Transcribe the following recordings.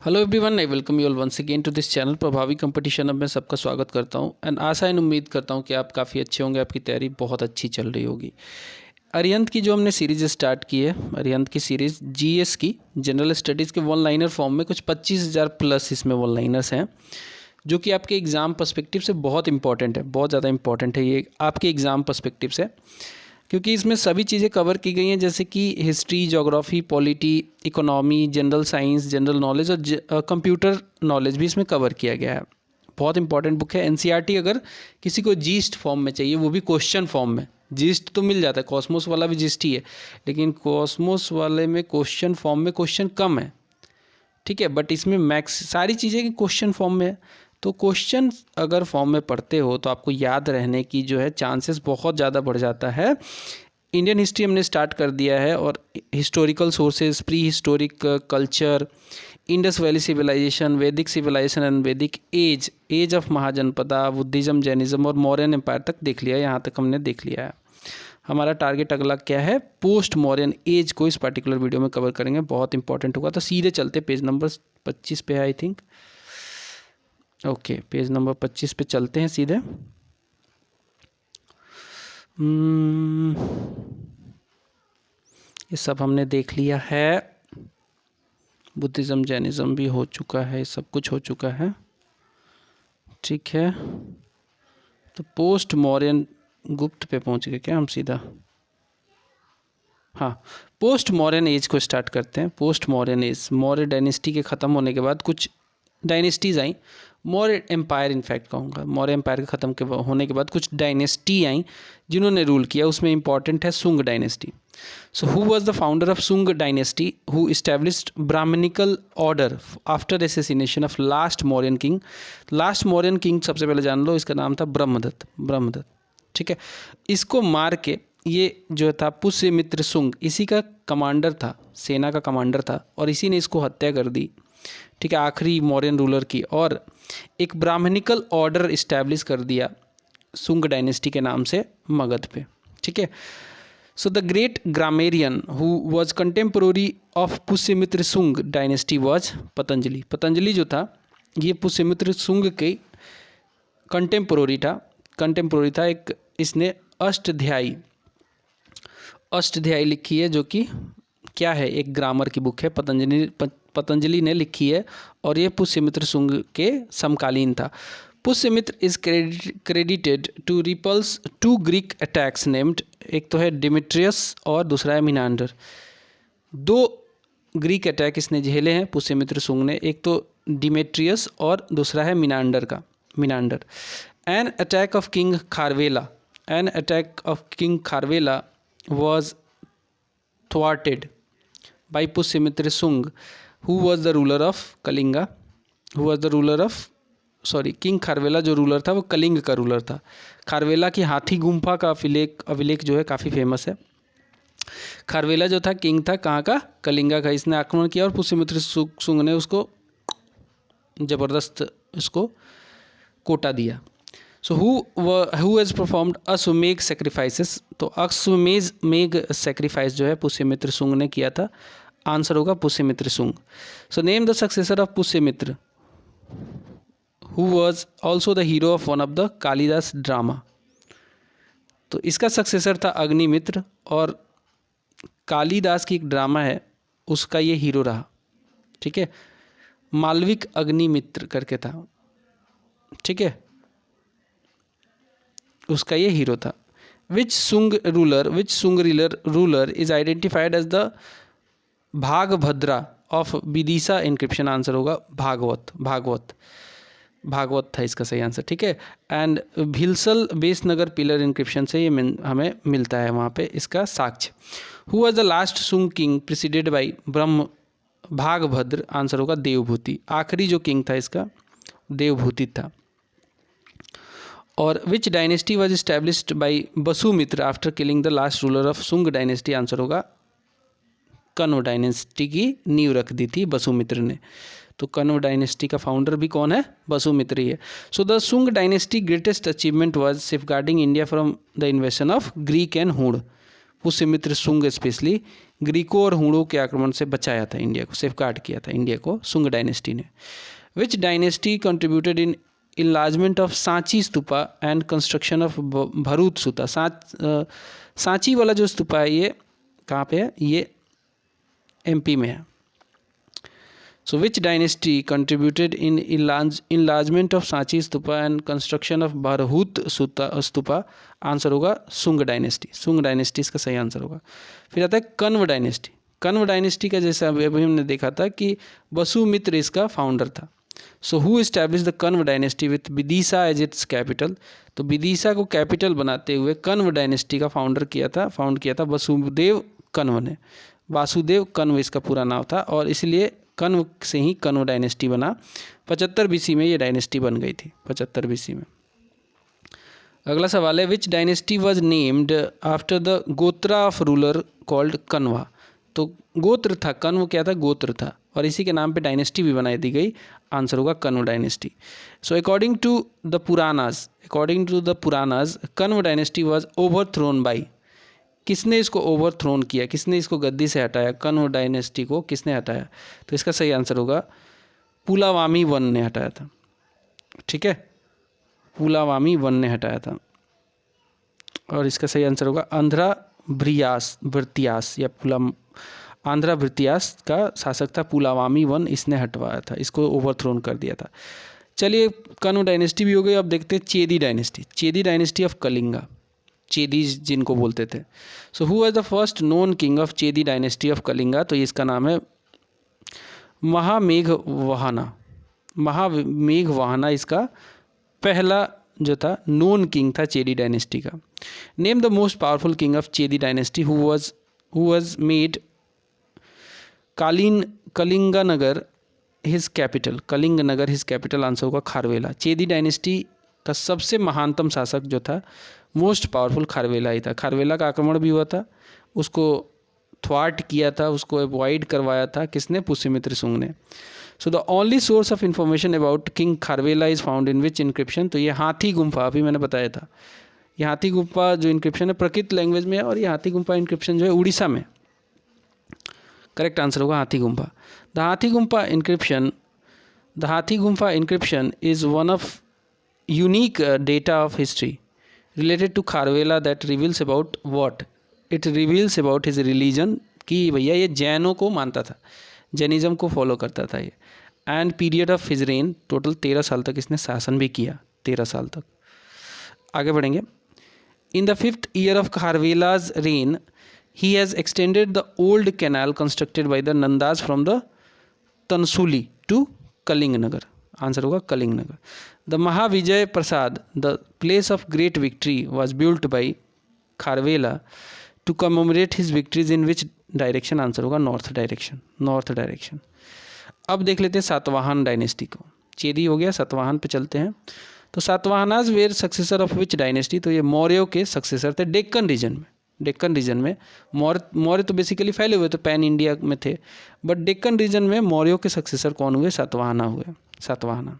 Hello everyone, I welcome you all once again to this channel प्रभावी competition. अब मैं सबका स्वागत करता हूं एंड आशा एंड उम्मीद करता हूं कि आप काफ़ी अच्छे होंगे, आपकी तैयारी बहुत अच्छी चल रही होगी। अरिहंत की जो हमने सीरीज़ स्टार्ट की है, अरिहंत की सीरीज़ जीएस की जनरल स्टडीज़ के वन लाइनर फॉर्म में कुछ 25,000 प्लस इसमें वन लाइनर्स हैं, जो कि आपके एग्ज़ाम पर्सपेक्टिव से बहुत इंपॉर्टेंट है, बहुत ज़्यादा इंपॉर्टेंट है ये आपके एग्ज़ाम पर्सपेक्टिव से, क्योंकि इसमें सभी चीज़ें कवर की गई हैं, जैसे कि history, geography, polity, economy, general science, general knowledge और कंप्यूटर नॉलेज भी इसमें कवर किया गया है। बहुत इंपॉर्टेंट बुक है। एनसीईआरटी अगर किसी को जीस्ट फॉर्म में चाहिए, वो भी क्वेश्चन फॉर्म में, जीस्ट तो मिल जाता है, कॉस्मोस वाला भी जीस्ट ही है, लेकिन कॉस्मोस वाले में क्वेश्चन फॉर्म में क्वेश्चन कम है, ठीक है, बट इसमें मैक्स सारी चीज़ें क्वेश्चन फॉर्म में है। तो क्वेश्चन अगर फॉर्म में पढ़ते हो तो आपको याद रहने की जो है चांसेस बहुत ज़्यादा बढ़ जाता है। इंडियन हिस्ट्री हमने स्टार्ट कर दिया है और historical sources, pre historic culture, Indus valley civilisation, Vedic civilisation and Vedic age, age of Mahajanapada, Buddhism, Jainism और मौर्यन एम्पायर तक देख लिया है। यहाँ तक हमने देख लिया है। हमारा टारगेट अगला क्या है, पोस्ट मॉडर्न एज को इस पर्टिकुलर वीडियो में कवर करेंगे, बहुत इंपॉर्टेंट होगा। तो सीधे चलते पेज नंबर 25 पे है I think. Okay, page number 25 पे चलते हैं सीधे। ये सब हमने देख लिया है। बुद्धिज्म, जैनिज्म भी हो चुका है, सब कुछ हो चुका है, ठीक है। तो पोस्ट मॉडर्न गुप्त पे पहुंच गए क्या हम सीधा? हाँ, पोस्ट मॉडर्न एज को स्टार्ट करते हैं। Post modern age, Maurya dynasty के ख़त्म होने के बाद कुछ डायनेस्टीज़ आई, मौर्य एम्पायर इनफैक्ट कहूँगा, मौर्य एम्पायर के ख़त्म के होने के बाद कुछ डायनेस्टी आई जिन्होंने रूल किया। उसमें इंपॉर्टेंट है Sunga dynasty. So who was the founder of Sunga dynasty who established Brahmanical order after assassination of last Mauryan king? Last Mauryan king सबसे पहले जान लो, इसका नाम था ब्रह्मदत्त। ब्रह्मदत्त, ठीक है। इसको मार के ये जो था पुष्यमित्र सुंग, इसी का कमांडर था, सेना का कमांडर था, और इसी ने इसको हत्या कर दी, ठीक है, आखिरी मौर्यन रूलर की, और एक ब्राह्मणिकल ऑर्डर इस्टेब्लिश कर दिया सुंग डायनेस्टी के नाम से मगध पे, ठीक है। So the great grammarian who was contemporary of Pushyamitra सुंग डायनेस्टी वाज पतंजलि। पतंजलि जो था ये पुष्यमित्र सुंग के कंटेम्पोररी था। एक इसने अष्टाध्यायी लिखी है, जो कि क्या है, एक ग्रामर की बुक है, पतंजलि ने लिखी है, और ये पुष्यमित्र सुंग के समकालीन था। Pushyamitra is credited to repulse to Greek attacks named, एक तो है डिमिट्रियस और दूसरा है मिनांडर। दो ग्रीक अटैक इसने झेले हैं पुष्यमित्र सुंग ने, एक तो डिमेट्रियस और दूसरा है Menander. An attack of king Kharavela was thwarted by Pushyamitra Sung, who was the ruler of Kalinga, king Kharavela जो रूलर था वो कलिंग का रूलर था। खारवेला की हाथी गुम्फा का अभिलेख जो है काफ़ी फेमस है। खारवेला जो था किंग था कहाँ का, कलिंगा का। इसने आक्रमण किया और पुष्यमित्र सुंग ने उसको ज़बरदस्त उसको कोटा दिया। So who has performed Ashvamedha sacrifices? तो अश्वमेघ सेक्रीफाइस जो है पुष्यमित्र सुंग ने किया था। आंसर होगा पुष्यमित्र सुंग। So name the successor of Pushyamitra who was also the hero of one of the Kalidas drama. तो इसका सक्सेसर था अग्निमित्र, और कालिदास की एक ड्रामा है उसका ये हीरो रहा, ठीक है। मालविक अग्निमित्र करके था, ठीक है, उसका ये हीरो था। Which Sunga ruler is identified as the Bhagabhadra of Vidisha inscription? Answer होगा भागवत था इसका सही आंसर, ठीक है। And Bhilsa Besnagar pillar inscription से ये हमें मिलता है वहाँ पे इसका साक्ष्य। Who was the last Sunga king preceded by Bhagabhadra? Answer होगा देवभूति। आखिरी जो किंग था इसका देवभूति था। और which dynasty was established by Vasumitra after killing the last ruler of Sunga dynasty? Answer होगा कण्व डायनेस्टी की नींव रख दी थी बसुमित्र ने। तो कण्व डायनेस्टी का फाउंडर भी कौन है? बसुमित्र ही है। सो द सुंग dynasty greatest achievement was safeguarding India from the इन्वेशन of Greek and हूण। पुष्यमित्र शुंग स्पेशली ग्रीकों और हूणों के आक्रमण से बचाया था इंडिया को, सेफगार्ड किया था इंडिया को शुंग डायनेस्टी ने। विच dynasty contributed in enlargement of Sanchi stupa and construction of Bharuch सूता। सांची वाला जो स्तूपा है ये कहाँ पे है? ये एमपी में है। So which dynasty contributed in enlargement of Sanchi stupa and construction of Bharhut stupa? Answer होगा शुंग डायनेस्टी। शुंग डायनेस्टी इसका सही आंसर होगा। फिर आता है कण्व डायनेस्टी। कण्व डायनेस्टी का जैसे अभी हमने देखा था कि वसुमित्र इसका फाउंडर था। So who established the Kanva dynasty with Vidisha as its capital? तो विदिशा को कैपिटल बनाते हुए कण्व डायनेस्टी का फाउंड किया था वसुदेव कण्व ने। वासुदेव कण्व इसका पूरा नाम था और इसलिए कण्व से ही कण्व डायनेस्टी बना। 75 BC में ये डायनेस्टी बन गई थी, 75 BC में। अगला सवाल है विच dynasty was named after the गोत्रा ऑफ रूलर कॉल्ड कण्वा? तो गोत्र था, कण्व क्या था? गोत्र था और इसी के नाम पे डायनेस्टी भी बना दी गई। आंसर होगा Kanva dynasty. So according to the Puranas Kanva dynasty was overthrown by? किसने इसको ओवरथ्रोन किया, किसने इसको गद्दी से हटाया? कण्व डायनेस्टी को किसने हटाया? तो इसका सही आंसर होगा पुलावामी वन ने हटाया था। ठीक है, पुलावामी वन ने हटाया था और इसका सही आंसर होगा आंध्रा भृत्यास या आंध्रा भृत्यास का शासक था पुलावामी वन, इसने हटवाया था, इसको ओवरथ्रोन कर दिया था। चलिए कण्व डायनेस्टी भी हो गई। अब देखते हैं Chedi dynasty. Chedi dynasty of Kalinga, Chedi जिनको बोलते थे। So who was the first known king of Chedi dynasty of Kalinga? तो इसका नाम है महामेघवाहना। महामेघवाहना इसका पहला जो था नोन किंग था चेदी डायनेस्टी का। Name the most powerful king of Chedi dynasty who was made Kalinganagar his capital? Kalinganagar his capital. Answer होगा खारवेला। चेदी डायनेस्टी का सबसे महानतम शासक जो था, मोस्ट पावरफुल, खारवेला ही था। खारवेला का आक्रमण भी हुआ था, उसको थ्वार्ट किया था, उसको अवॉइड करवाया था किसने? पुष्यमित्र शुंग ने। So the only source of information about king Kharavela is found in which encryption? तो ये हाथी गुम्फा, अभी मैंने बताया था, ये हाथी गुम्फा जो इनक्रिप्शन है प्रकृत लैंग्वेज में है और ये हाथी गुम्फा इनक्रिप्शन जो है उड़ीसा में। करेक्ट आंसर होगा हाथी Gumpha. The Hathigumpha inscription is one of unique data of history related to Kharavela that reveals about what? It reveals about his religion, कि भैया ये जैनों को मानता था, जैनिज्म को फॉलो करता था ये। And period of his rain, total 13 साल तक इसने शासन भी किया, 13 साल तक। आगे बढ़ेंगे। In the 5th year of Kharavela's reign he has extended the old canal constructed by the Nandas from the Tanasuli to Kalinganagar. Answer होगा Kalinganagar. The Mahavijaya Prasada, the place of great victory, was built by Kharavela to commemorate his victories in which direction? Answer होगा north direction. अब देख लेते हैं Satavahana dynasty को। चेदी हो गया, सातवाहन पे चलते हैं। तो Satavahanas were successor of which dynasty? तो ये मौर्यों के सक्सेसर थे डेक्कन रीजन में। मौर्य तो बेसिकली फैले हुए थे, पैन इंडिया में थे, बट डेक्कन रीजन में मौर्यों के सक्सेसर कौन हुए? सातवाहना।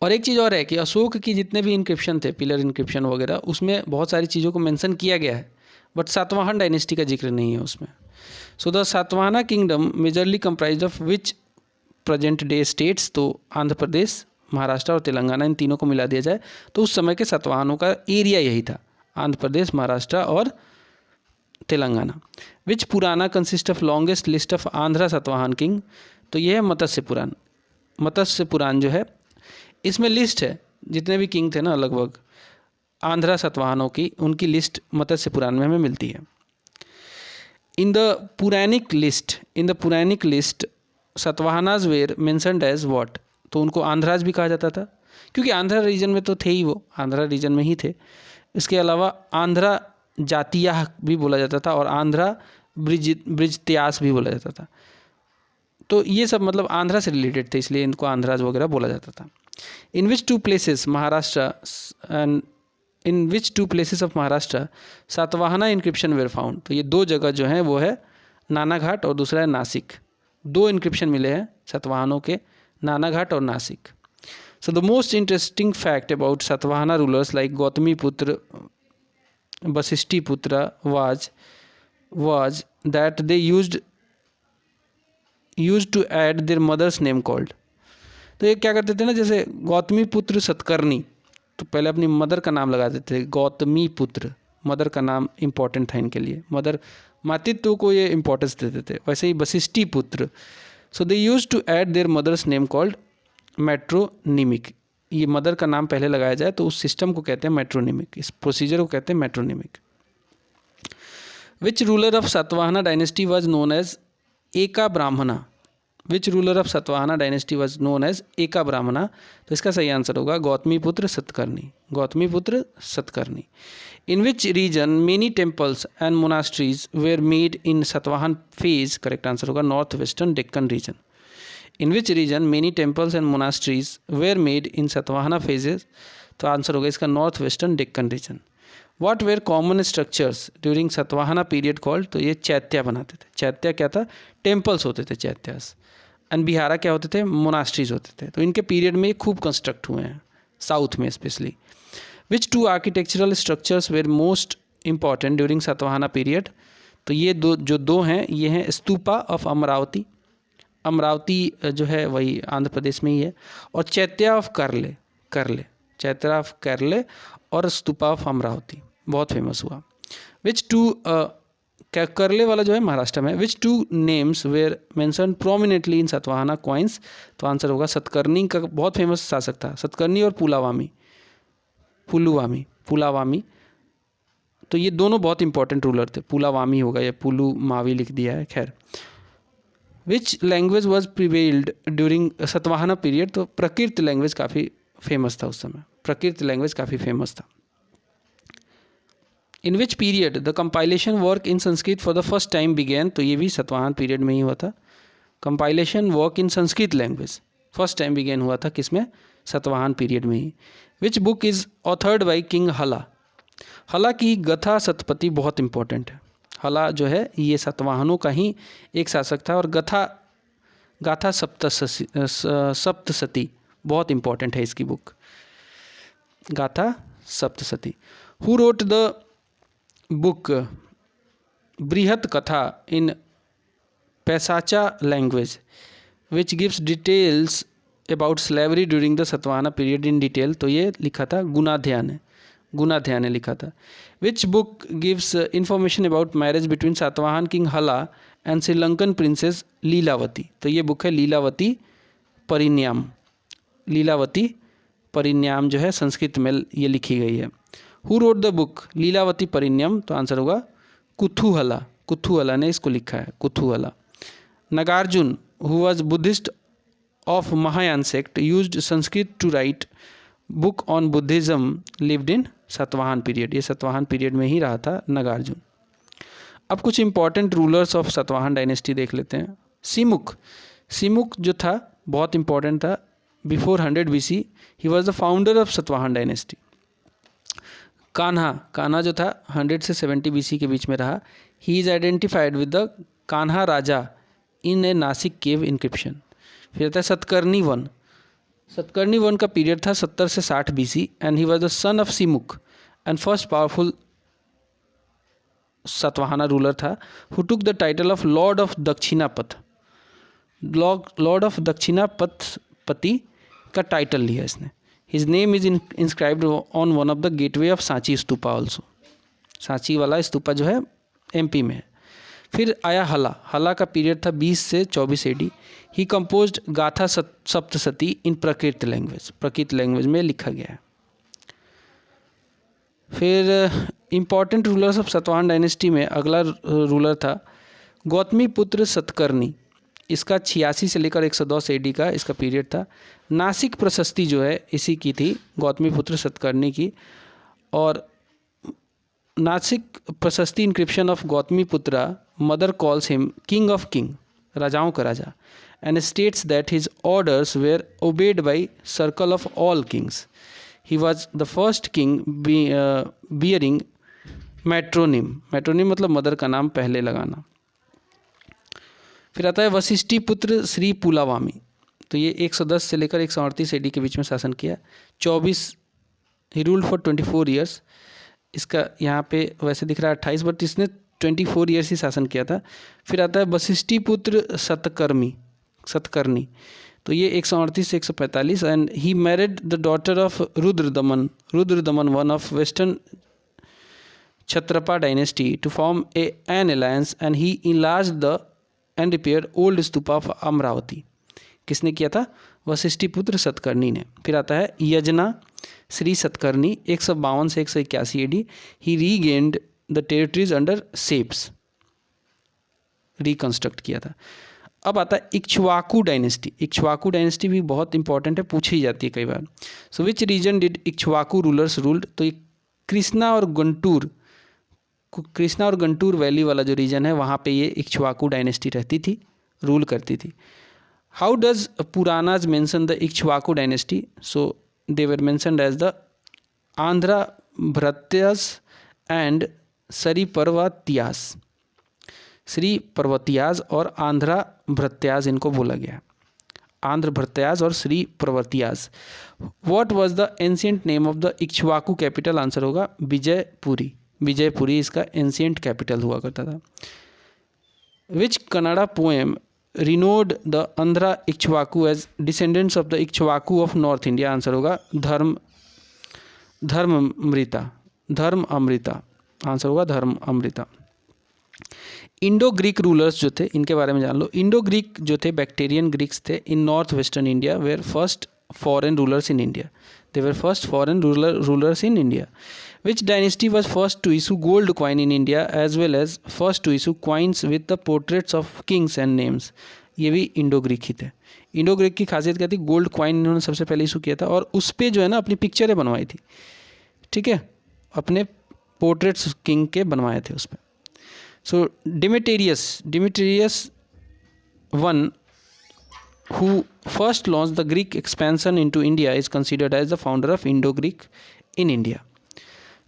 और एक चीज़ और है कि अशोक की जितने भी इनक्रिप्शन थे, पिलर इनक्रिप्शन वगैरह, उसमें बहुत सारी चीज़ों को मेंशन किया गया है, बट सातवाहन डायनेस्टी का जिक्र नहीं है उसमें। So the Satavahana kingdom majorly comprise of which present day states? तो आंध्र प्रदेश, महाराष्ट्र और तेलंगाना, इन तीनों को मिला दिया जाए तो उस समय के सातवाहनों का एरिया यही था, आंध्र प्रदेश, महाराष्ट्र और तेलंगाना। विच पुराना consist of longest list of Andhra Satavahana king? तो ये है मत्स्य पुराण। मत्स्य पुराण जो है इसमें लिस्ट है जितने भी किंग थे ना लगभग आंध्रा सातवाहनों की, उनकी लिस्ट मत्स्य पुराण में हमें मिलती है। In the Puranic list Satavahanas were mentioned as what? तो उनको आंध्राज भी कहा जाता था क्योंकि आंध्रा रीजन में तो थे ही, वो आंध्रा रीजन में ही थे। इसके अलावा आंध्रा जातीय भी बोला जाता था और आंध्रा ब्रिजत्यास भी बोला जाता था। तो ये सब मतलब आंध्रा से रिलेटेड थे, इसलिए इनको आंध्राज वगैरह बोला जाता था। In which two places of Maharashtra Satavahana inscription were found? तो ये दो जगह जो हैं वो है नानाघाट और दूसरा है नासिक। दो इनक्रिप्शन मिले हैं सातवाहनों के, नानाघाट और Nashik. So the most interesting fact about Satavahana rulers like Gautami पुत्र वशिष्ठी पुत्र was that they used to add their mother's name called। तो ये क्या करते थे ना, जैसे गौतमी पुत्र सतकर्णी, तो पहले अपनी मदर का नाम लगा देते थे गौतमी पुत्र, मदर का नाम इम्पोर्टेंट था इनके लिए, मदर मातृत्व को ये इम्पोर्टेंस देते थे। वैसे ही Vasishthi putra, so they use to add their mother's name called metronymic. ये मदर का नाम पहले लगाया जाए तो उस सिस्टम को कहते हैं मेट्रोनिमिक, इस प्रोसीजर को कहते हैं metronymic. Which ruler of Satavahana dynasty was known as Eka Brahmana. Which ruler of Satavahana dynasty was known as Eka Brahmana. तो इसका सही आंसर होगा Gautamiputra Satakarni, Gautamiputra Satakarni. In which region many temples and monasteries were made in Satavahana phase. Correct answer होगा north western Deccan region. In which region many temples and monasteries were made in Satavahana phases. तो answer होगा इसका north western Deccan region. What were common structures during Satavahana period called. तो ये चैत्या बनाते थे। चैत्या क्या था, टेम्पल्स होते थे चैत्यास, एंड बिहारा क्या होते थे, मोनास्ट्रीज होते थे। तो इनके पीरियड में ये खूब कंस्ट्रक्ट हुए हैं, साउथ में specially. Which two architectural structures were most important during Satavahana period. तो ये दो हैं, ये हैं स्तूपा ऑफ अमरावती, अमरावती जो है वही आंध्र प्रदेश में ही है, और चैत्या ऑफ करले, चैत्या ऑफ करले और स्तूपा ऑफ अमरावती, बहुत फेमस हुआ। विच टू करले वाला जो है महाराष्ट्र में। Which two names were mention prominently in Satavahana coins. तो आंसर होगा सतकर्णी का बहुत फेमस शासक था, सतकर्णी और पुलावामी। तो ये दोनों बहुत इंपॉर्टेंट रूलर थे। पुलावामी होगा या पुलुमावी लिख दिया है, खैर। Which language was prevailed during Satavahana period. तो प्राकृत लैंग्वेज काफ़ी फेमस था उस समय, प्राकृत लैंग्वेज काफ़ी फेमस था। In which period the compilation work in Sanskrit for the first time began. तो ये भी सतवाहन पीरियड में ही हुआ था। Compilation work in Sanskrit language first time began हुआ था किसमें, सतवाहन पीरियड में ही। Which book is authored by king Hala. Hala की गथा सतपति बहुत इंपॉर्टेंट है। हला जो है ये सतवाहनों का ही एक शासक था, और गाथा सप्तसती बहुत इंपॉर्टेंट है इसकी book, Gatha Saptasati. Who wrote the book Brihat Katha in Paishacha language which gives details about slavery during the Satavahana period in detail. तो ये लिखा था गुणाध्याय ने लिखा था। Which book gives information about marriage between Satavahana king Hala and Sri Lankan princess Lilavati. तो ये बुक है लीलावती परिण्याम जो है संस्कृत में ये लिखी गई है। Who wrote the book Lilavati Parinayam. तो आंसर होगा कुथुहला ने इसको लिखा है, Kutuhala. Nagarjuna who was Buddhist of Mahayana sect used Sanskrit to write book on Buddhism lived in Satavahana period. ये सतवाहन पीरियड में ही रहा था नागार्जुन। अब कुछ important rulers of Satavahana dynasty देख लेते हैं। सिमुक जो था बहुत इंपॉर्टेंट था। Before 100 BC he was the founder of Satavahana dynasty. Kanha जो था 100 से 70 BC के बीच में रहा। He is identified with the Kanha raja in a Nasik cave inscription. फिर आता है सतकर्णी वन का पीरियड था 70 से 60 BC and he was the son of Simuka and first powerful Satavahana ruler था who took the title of lord of Dakshinapati का टाइटल लिया इसने। His name is inscribed on one of the gateway of Sanchi stupa also. Sanchi वाला स्तूपा जो है MP में है। फिर आया हला का पीरियड था 20 से 24 AD। ही कंपोज्ड गाथा सप्तसती इन प्राकृत लैंग्वेज में लिखा गया है। फिर important rulers of Satavahana dynasty में अगला रूलर था गौतमीपुत्र सतकर्णी। इसका 86 से लेकर 110 AD का इसका पीरियड था। नासिक प्रशस्ति जो है इसी की थी, गौतमीपुत्र सतकर्णी की। और Nasik prashasti inscription of Gautamiputra mother calls him king of king, राजाओं का राजा, and states that his orders were obeyed by circle of all kings. He was the first king bearing metronym मतलब मदर का नाम पहले लगाना। फिर आता है वशिष्ठी पुत्र श्री पुलावामी। तो ये 110 से लेकर 138 AD के बीच में शासन किया। 24 ही रूल्ड फॉर 24 ईयर्स इसका यहाँ पे वैसे दिख रहा है 28, बट इसने 24 ईयर्स ही शासन किया था। फिर आता है वशिष्ठी पुत्र सतकर्णी, तो ये 138 से 145, and he married the daughter of Rudradaman one of western Kshatrapa dynasty to form an alliance, and he enlarge the and repair old stupa of Amaravati. किसने किया था? वशिष्ठी पुत्र सतकर्णी ने। फिर आता है यजना श्री सतकर्णी 152 से 181 AD, he regained the territories under ceps, reconstruct किया था। अब आता है इक्ष्वाकु डायनेस्टी। इक्ष्वाकु डायनेस्टी भी बहुत इंपॉर्टेंट है, पूछी जाती है कई बार। So which region did Ikshvaku rulers ruled? तो ये कृष्णा और गंटूर वैली वाला जो रीजन है वहाँ पे ये इक्ष्वाकु डायनेस्टी रहती थी, रूल करती थी। How does Puranas mention the Ikshvaku dynasty? So they were mentioned as the Andhra Bhrityas and Sriparvatiyas. Shri Parvatiyas और आंध्रा भृत्याज इनको बोला गया, आंध्र भृत्याज और Shri Parvatiyas. What was the ancient name of the Ikshvaku capital? Answer होगा विजयपुरी। विजयपुरी इसका एंशिएंट कैपिटल हुआ करता था। Which Kannada poem renowned the Andhra Ikshvaku as descendants of the Ikshvaku of north India? Answer होगा धर्म अमृता। आंसर होगा धर्म अमृता। इंडो ग्रीक रूलर्स जो थे इनके बारे में जान लो। इंडो ग्रीक जो थे बैक्टेरियन ग्रीक्स थे in north western India, were first foreign rulers in India. They were first foreign rulers in India. Which dynasty was first to issue gold coin in India as well as first to issue coins with the portraits of kings and names? ये भी Indo Greek ही थे। Indo Greek की खासियत क्या थी? Gold coin इन्होंने सबसे पहले इशू किया था और उस पर जो है ना अपनी पिक्चरें बनवाई थी, ठीक है, अपने पोर्ट्रेट्स किंग के बनवाए थे उस पर। So Demetrius I, who first launched the Greek expansion into India, is considered as the founder of Indo-Greek in India.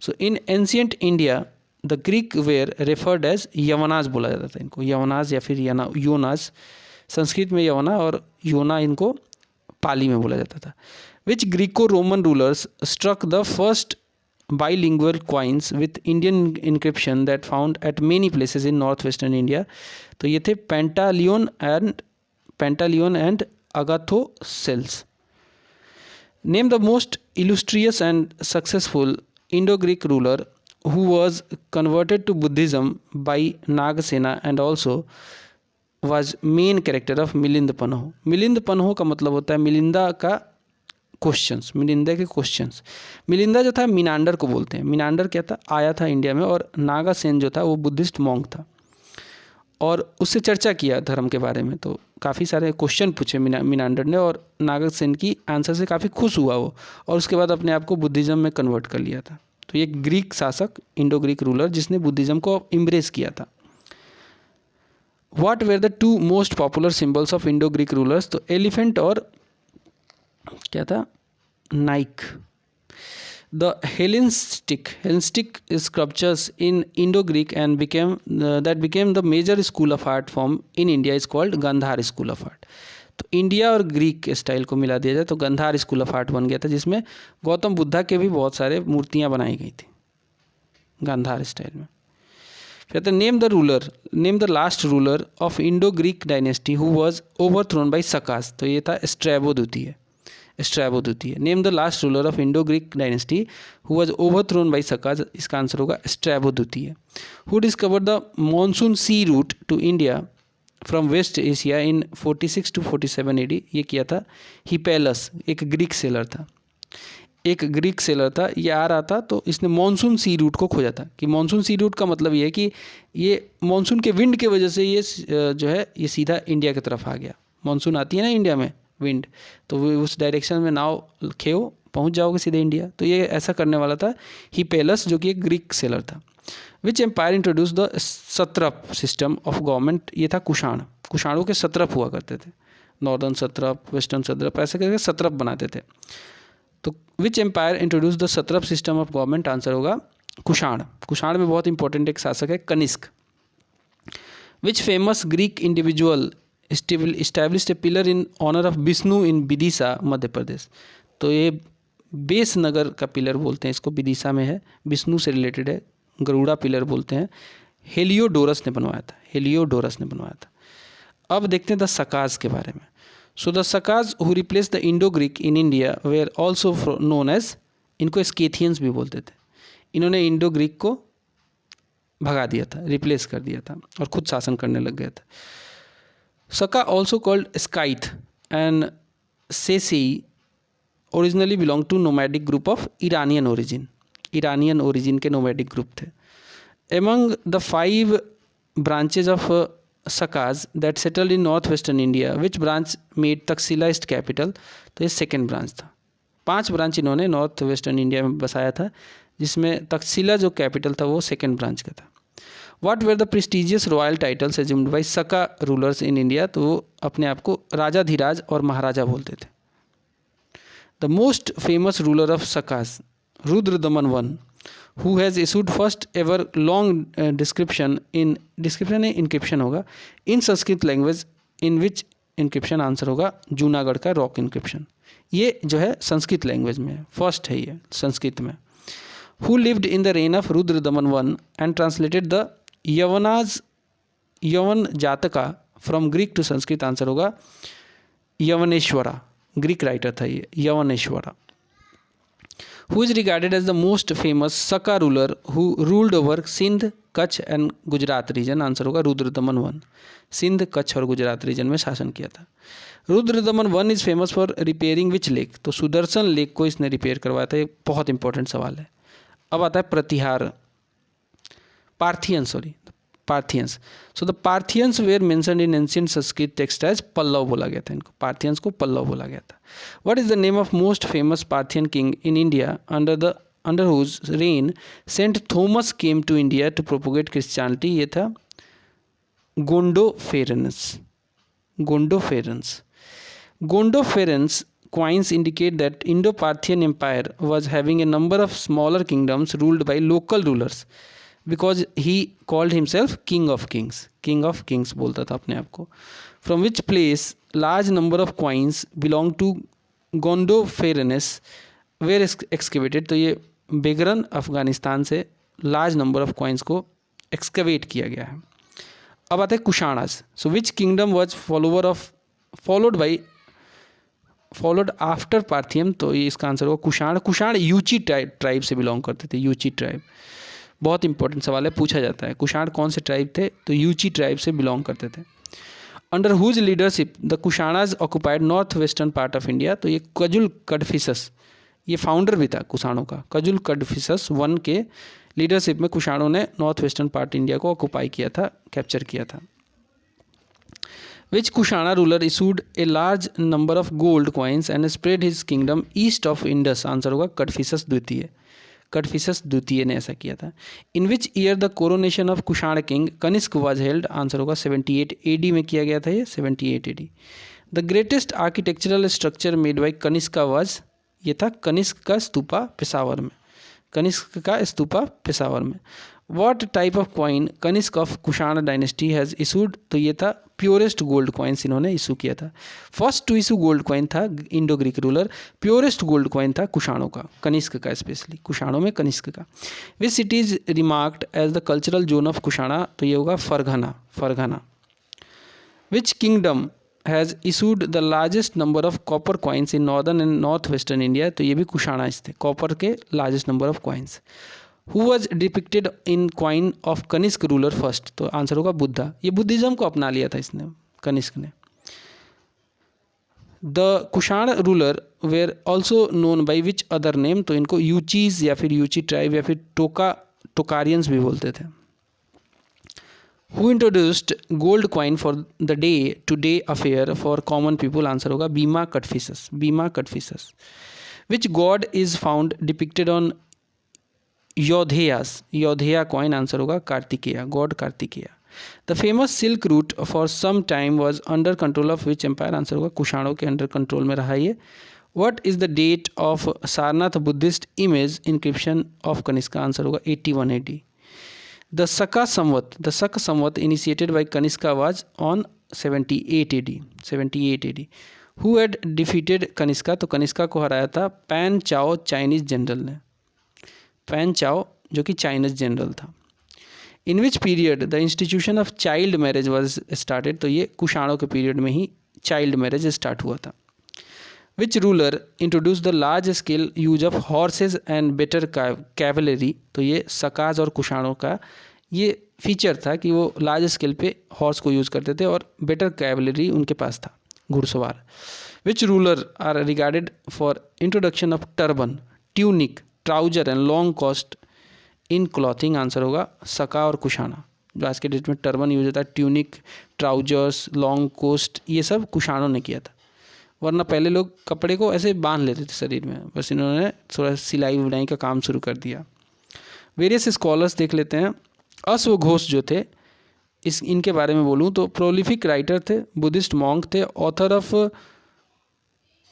So in ancient India, the Greek were referred as यवनाज बोला जाता था इनको, यवनाज या फिर योनाज। संस्कृत में यवना और योना इनको पाली में बोला जाता था। Which Greco-Roman rulers struck the first bilingual coins with Indian inscription that found at many places in northwestern India? तो ये थे Pantaleon and Agathocles. Name the most illustrious and successful Indo-Greek ruler who was converted to Buddhism by Nagasena and also was main character of Milind पन्हो। Milind पन्हो का मतलब होता है Melinda का questions, Melinda के questions. Melinda जो था मिनांडर को बोलते हैं। मिनांडर क्या था? आया था इंडिया में, और नागासेन जो था वो बुद्धिस्ट मॉन्क था और उससे चर्चा किया धर्म के बारे में। तो काफ़ी सारे क्वेश्चन पूछे मिनांडर ने और नागासेन की आंसर से काफ़ी खुश हुआ वो, और उसके बाद अपने आप को बुद्धिज़्म में कन्वर्ट कर लिया था। तो ये ग्रीक शासक, इंडो ग्रीक रूलर जिसने बुद्धिज़्म को इम्ब्रेस किया था। What were the two most popular symbols of Indo Greek rulers? तो एलिफेंट और क्या था? Nike. The Hellenistic sculptures in Indo Greek and became the major school of art form in India is called Gandhara school of art. तो India और Greek के style को मिला दिया जाए तो गांधार स्कूल ऑफ आर्ट बन गया था, जिसमें गौतम बुद्धा के भी बहुत सारे मूर्तियाँ बनाई गई थी गांधार स्टाइल में। फिर name the last ruler of Indo Greek dynasty who was overthrown by Sakas. तो ये था स्ट्रैबो द्वितीय। Name the last ruler of Indo Greek dynasty who was overthrown by Sakas. इसका आंसर होगा स्ट्रैबो द्वितीय। Who discover the monsoon sea route to India from West Asia in 46 to 47 AD? ये किया था हिपेलस, एक ग्रीक सेलर था। ये आ रहा था तो इसने मॉनसून सी रूट को खोजा था। कि मॉनसून सी रूट का मतलब ये है कि ये मॉनसून के विंड के वजह से ये जो है ये सीधा इंडिया की तरफ आ गया। मॉनसून आती है ना इंडिया में, विंड, तो उस डायरेक्शन में नाव खेओ, पहुंच जाओगे सीधे इंडिया। तो ये ऐसा करने वाला था हिपेलस, जो कि एक ग्रीक सेलर था। Which empire introduce the satrap system of government? ये था कुषाण। कुषाणों के सत्रप हुआ करते थे, नॉर्दर्न सत्रप, वेस्टर्न सत्रप, ऐसे करके सत्रप बनाते थे। तो which empire introduce the satrap system of government? Answer होगा कुषाण। कुषाण में बहुत इंपॉर्टेंट एक शासक है Kanishka. Which famous Greek individual established a pillar in honor of Vishnu in Vidisha, Madhya Pradesh? तो ये बेस नगर का पिलर बोलते हैं इसको, विदिशा में है, विष्णु से रिलेटेड है, गरुड़ा पिलर बोलते हैं। हेलियोडोरस ने बनवाया था, हेलियोडोरस ने बनवाया था। अब देखते हैं द सकाज के बारे में। So the Sakas who replace the Indo Greek in India were also known as, इनको स्केथियंस भी बोलते थे। इन्होंने इंडो ग्रीक को भगा दिया था, रिप्लेस कर दिया था और खुद शासन करने लग गया था। Saka also called Scythe and Sacae originally belong to nomadic group of Iranian origin, Iranian origin के नोमैडिक ग्रुप थे। Among the 5 branches of Sakas that settled in north western India which branch made Takshashila इस्ट कैपिटल, तो ये second branch था। 5 branch इन्होंने north western India में बसाया था, जिसमें तक्षशिला जो कैपिटल था वो सेकेंड ब्रांच का था। What were the prestigious royal titles assumed by सका रूलर्स इन इंडिया, तो वो अपने आप को राजाधिराज और महाराजा बोलते थे। The most famous ruler of Sakas, Rudradaman one, who has issued first ever long description inscription होगा in Sanskrit language, in which inscription answer होगा जूनागढ़ का रॉक इंक्रिप्शन। ये जो है संस्कृत लैंग्वेज में फर्स्ट है, ये संस्कृत में। Who lived in the reign of Rudradaman one and translated the Yavana Jataka from Greek to Sanskrit, answer होगा यवनेश्वरा, ग्रीक राइटर था ये Yavaneshvara. Who is regarded as the most famous Saka ruler who ruled over Sindh, Kutch and Gujarat region, answer होगा Rudradaman one, Sindh, Kutch और Gujarat reason में शासन किया था। Rudradaman one is famous for repairing which lake, तो सुदर्शन लेक को इसने रिपेयर करवाया था। ये बहुत इंपॉर्टेंट सवाल है। अब आता है Pratihara, Parthians. So the Parthians were mentioned in ancient Sanskrit text as Pallava बोला गया था इनको, पार्थियंस को पल्लव बोला गया था। What is the name of most famous Parthian king in India under whose reign Saint Thomas came to India to propagate Christianity, ये था Gondopharans coins indicate that Indo-Parthian Empire was having a number of smaller kingdoms ruled by local rulers because he called himself King of Kings बोलता था अपने आप को। From which place large number of coins belong to Gondopharanus were excavated, तो ये Begram Afghanistan से large number of coins को excavate किया गया है। अब आता है Kushanas. So which kingdom was followed after Parthian, तो ये इसका आंसर होगा कुशाण यूची ट्राइब से बिलोंग करते थे, यूची ट्राइब। बहुत इंपॉर्टेंट सवाल है, पूछा जाता है कुशाण कौन से ट्राइब थे, तो यूची ट्राइब से बिलोंग करते थे। Under whose leadership the Kushanas occupied north western part of India, तो ये कजुल कडफिसस, ये फाउंडर भी था कुशाणों का। कजुल कडफिसस वन के लीडरशिप में कुशाणों ने नॉर्थ वेस्टर्न पार्ट इंडिया को ऑक्युपाई किया था, कैप्चर किया था। Which Kushana ruler issued a large number of gold coins and spread his kingdom east of Indus, answer होगा कडफिसस द्वितीय ने ऐसा किया था। In which year the coronation of Kushana king Kanishka was held, answer होगा 78 AD में किया गया था ये, 78 AD। The greatest architectural structure made by Kanishka was, ये था कनिष्क का स्तूपा पेशावर में। What type of coin Kanishka of Kushana dynasty has issued, तो ये था प्योरेस्ट गोल्ड कॉइन्स इन्होंने इशू किया था। First to issue gold coin था Indo Greek ruler, purest gold coin था कुशाणों का, कनिष्क का, स्पेशली कुशाणों में कनिष्क का। Which city is remarked as the cultural zone of Kushana, तो ये होगा Ferghana. Which kingdom has issued the largest number of copper coins in northern and north western India, तो ये भी कुशाणा थे, कॉपर के largest number of coins. Who was depicted in coin of Kanishka ruler first, तो answer होगा बुद्धा, ये Buddhism को अपना लिया था इसने, कनिष्क ने। The Kushan ruler were also known by which other name, तो इनको यूचीज या फिर यूची ट्राइब या फिर टोकारियंस भी बोलते थे। Who introduced gold coin for the day to day affair for common people, answer होगा Vima Kadphises. Which god is found depicted on Yaudheya coin, answer होगा Kartikeya, god Kartikeya. The famous silk route for some time was under control of which empire, answer होगा कुशाणों के under control में रहा ये। What is the date of Sarnath Buddhist image inscription of Kanishka, answer होगा 81 AD। The Saka Samvat initiated by Kanishka was on 78 AD। Who had defeated Kanishka, तो कनिष्का को हराया था पैन चाओ चाइनीज़ जनरल ने, पैन चाओ जो कि चाइनीज़ जनरल था। In which period the institution of child marriage was started, तो ये कुषाणों के पीरियड में ही चाइल्ड मैरिज स्टार्ट हुआ था। Which ruler introduce the large scale use of horses and better cavalry, तो ये सकाज और कुषाणों का ये फीचर था कि वो लार्ज स्केल पे हॉर्स को यूज़ करते थे और बेटर कैवलरी उनके पास था, घुड़सवार। Which ruler are regarded for introduction of turban, tunic, trouser and long coat in clothing, answer होगा सका और कुषाणा। जो आज के डेट में टर्बन यूज होता है, ट्यूनिक, ट्राउजर्स, लॉन्ग कोस्ट, ये सब कुषाणों ने किया था। वरना पहले लोग कपड़े को ऐसे बांध लेते थे शरीर में, बस इन्होंने थोड़ा सिलाई बुनाई का काम शुरू कर दिया। वेरियस स्कॉलर्स देख लेते हैं। अश्वघोष जो थे, इनके बारे में बोलूँ तो प्रोलिफिक राइटर थे, बुद्धिस्ट मॉन्क थे, ऑथर ऑफ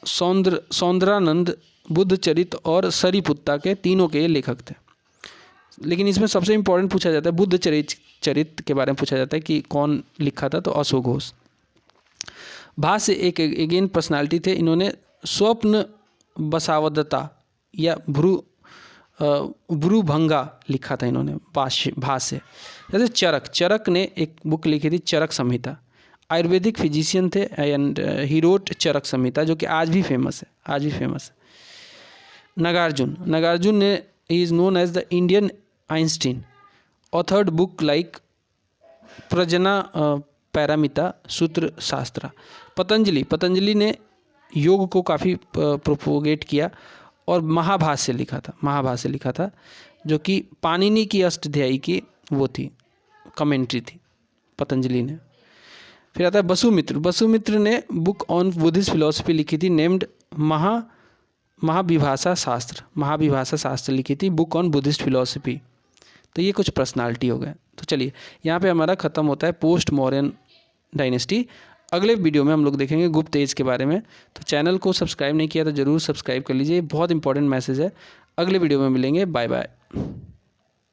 सौंदरानंद, बुद्ध चरित और सरिपुत्ता के तीनों के लेखक थे। लेकिन इसमें सबसे इम्पोर्टेंट पूछा जाता है बुद्ध चरित के बारे में पूछा जाता है कि कौन लिखा था, तो अश्वघोष। भाष्य एक अगेन पर्सनालिटी थे, इन्होंने स्वप्न बसावदता या भ्रूभंगा लिखा था इन्होंने भाष्य। जैसे चरक ने एक बुक लिखी थी चरक संहिता, आयुर्वेदिक फिजिशियन थे and he wrote Charak Samhita, जो कि आज भी फेमस है। नागार्जुन ने is known as the Indian Einstein, authored book like Prajna Paramita, Sutra Shastra. Patanjali ने योग को काफ़ी प्रोपोगेट किया और महाभाष्य लिखा था, जो कि पाणिनि की अष्टाध्यायी की वो थी, कमेंट्री थी पतंजलि ने। फिर आता है वसुमित्र ने बुक ऑन बुद्धिस्ट फिलॉसफी लिखी थी, नेम्ड महाविभाषा शास्त्र लिखी थी, बुक ऑन बुद्धिस्ट फिलॉसफी। तो ये कुछ पर्सनालिटी हो गए। तो चलिए यहाँ पे हमारा ख़त्म होता है पोस्ट मौर्यन डायनेस्टी। अगले वीडियो में हम लोग देखेंगे गुप्त एज के बारे में। तो चैनल को सब्सक्राइब नहीं किया तो ज़रूर सब्सक्राइब कर लीजिए, बहुत इंपॉर्टेंट मैसेज है। अगले वीडियो में मिलेंगे, बाय बाय।